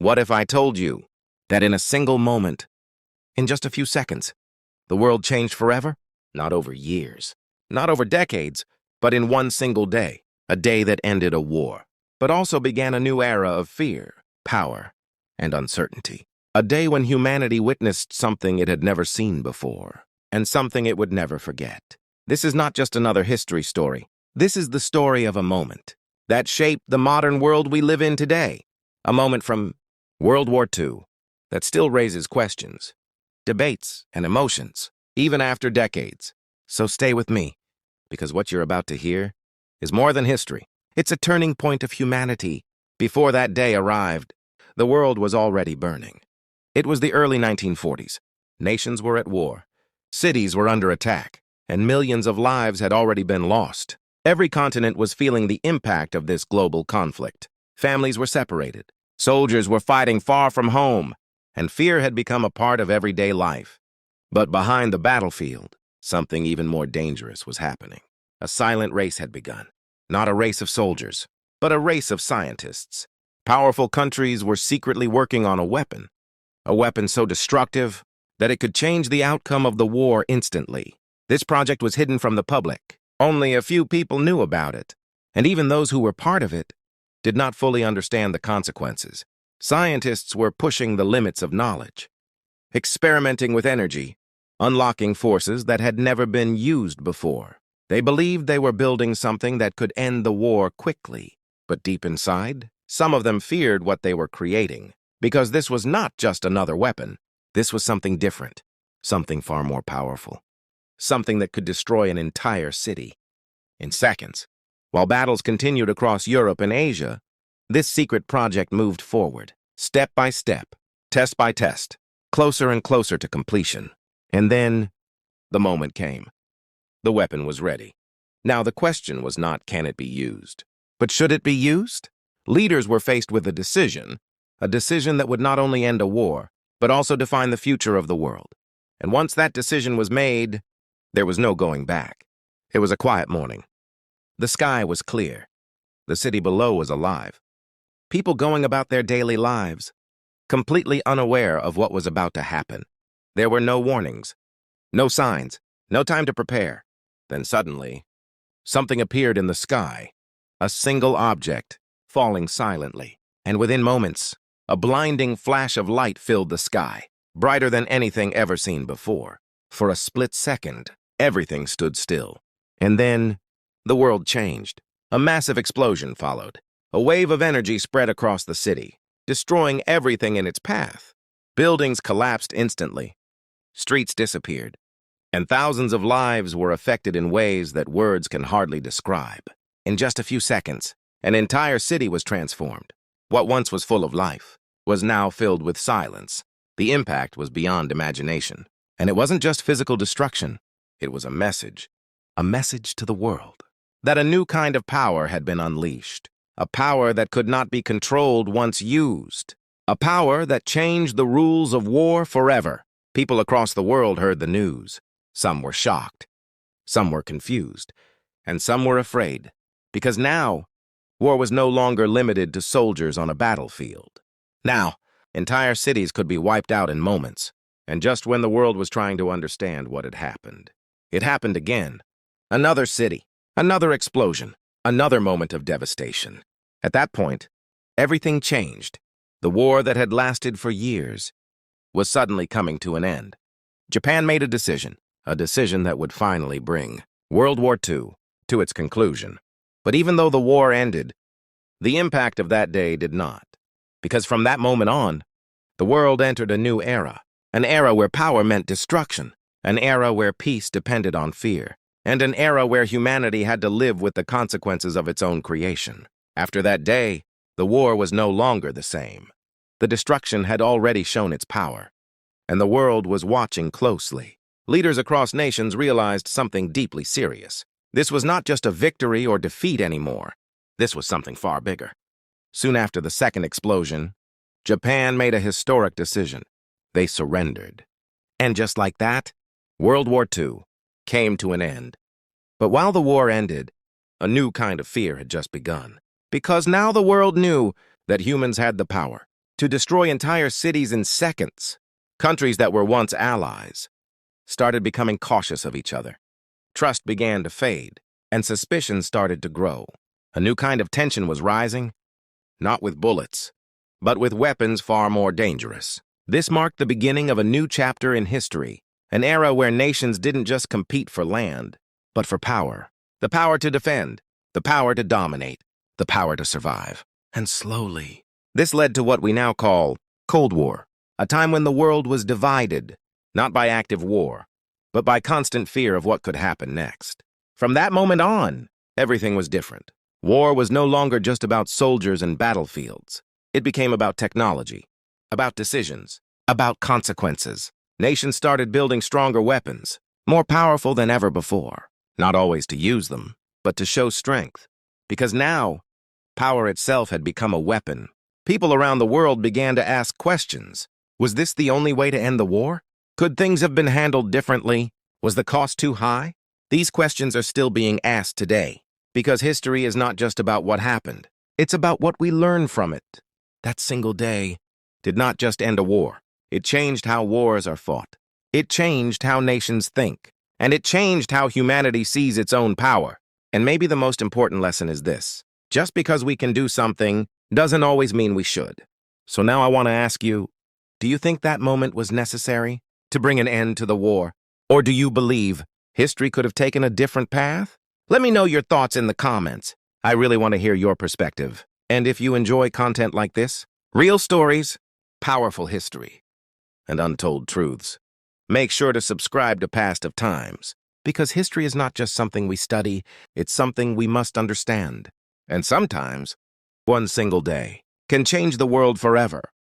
What if I told you that in a single moment, in just a few seconds, the world changed forever? Not over years, not over decades, but in one single day, a day that ended a war, but also began a new era of fear, power, and uncertainty. A day when humanity witnessed something it had never seen before, and something it would never forget. This is not just another history story. This is the story of a moment that shaped the modern world we live in today. A moment from World War II that still raises questions, debates, and emotions, even after decades. So stay with me, because what you're about to hear is more than history. It's a turning point of humanity. Before that day arrived, the world was already burning. It was the early 1940s. Nations were at war. Cities were under attack, and millions of lives had already been lost. Every continent was feeling the impact of this global conflict. Families were separated. Soldiers were fighting far from home, and fear had become a part of everyday life. But behind the battlefield, something even more dangerous was happening. A silent race had begun. Not a race of soldiers, but a race of scientists. Powerful countries were secretly working on a weapon so destructive that it could change the outcome of the war instantly. This project was hidden from the public. Only a few people knew about it, and even those who were part of it did not fully understand the consequences. Scientists were pushing the limits of knowledge, experimenting with energy, unlocking forces that had never been used before. They believed they were building something that could end the war quickly. But deep inside, some of them feared what they were creating, because this was not just another weapon. This was something different, something far more powerful, something that could destroy an entire city in seconds. While battles continued across Europe and Asia, this secret project moved forward, step by step, test by test, closer and closer to completion. And then, the moment came. The weapon was ready. Now the question was not, can it be used? But should it be used? Leaders were faced with a decision that would not only end a war, but also define the future of the world. And once that decision was made, there was no going back. It was a quiet morning. The sky was clear. The city below was alive. People going about their daily lives, completely unaware of what was about to happen. There were no warnings, no signs, no time to prepare. Then suddenly, something appeared in the sky, a single object, falling silently. And within moments, a blinding flash of light filled the sky, brighter than anything ever seen before. For a split second, everything stood still. And then, the world changed. A massive explosion followed. A wave of energy spread across the city, destroying everything in its path. Buildings collapsed instantly. Streets disappeared. And thousands of lives were affected in ways that words can hardly describe. In just a few seconds, an entire city was transformed. What once was full of life was now filled with silence. The impact was beyond imagination. And it wasn't just physical destruction. It was a message to the world, that a new kind of power had been unleashed, a power that could not be controlled once used, a power that changed the rules of war forever. People across the world heard the news. Some were shocked, some were confused, and some were afraid, because now, war was no longer limited to soldiers on a battlefield. Now, entire cities could be wiped out in moments, and just when the world was trying to understand what had happened, it happened again. Another city, another explosion, another moment of devastation. At that point, everything changed. The war that had lasted for years was suddenly coming to an end. Japan made a decision that would finally bring World War II to its conclusion. But even though the war ended, the impact of that day did not. Because from that moment on, the world entered a new era, an era where power meant destruction, an era where peace depended on fear, and an era where humanity had to live with the consequences of its own creation. After that day, the war was no longer the same. The destruction had already shown its power, and the world was watching closely. Leaders across nations realized something deeply serious. This was not just a victory or defeat anymore. This was something far bigger. Soon after the second explosion, Japan made a historic decision. They surrendered. And just like that, World War II came to an end. But while the war ended, a new kind of fear had just begun. Because now the world knew that humans had the power, to destroy entire cities in seconds. Countries that were once allies started becoming cautious of each other. Trust began to fade, and suspicion started to grow. A new kind of tension was rising, not with bullets, but with weapons far more dangerous. This marked the beginning of a new chapter in history, an era where nations didn't just compete for land, but for power. The power to defend, the power to dominate, the power to survive. And slowly, this led to what we now call Cold War, a time when the world was divided, not by active war, but by constant fear of what could happen next. From that moment on, everything was different. War was no longer just about soldiers and battlefields. It became about technology, about decisions, about consequences. Nations started building stronger weapons, more powerful than ever before. Not always to use them, but to show strength. Because now, power itself had become a weapon. People around the world began to ask questions. Was this the only way to end the war? Could things have been handled differently? Was the cost too high? These questions are still being asked today, because history is not just about what happened. It's about what we learn from it. That single day did not just end a war. It changed how wars are fought. It changed how nations think. And it changed how humanity sees its own power. And maybe the most important lesson is this. Just because we can do something doesn't always mean we should. So now I want to ask you, do you think that moment was necessary to bring an end to the war? Or do you believe history could have taken a different path? Let me know your thoughts in the comments. I really want to hear your perspective. And if you enjoy content like this, real stories, powerful history, and untold truths, make sure to subscribe to Past of Times, because history is not just something we study, it's something we must understand. And sometimes, one single day can change the world forever.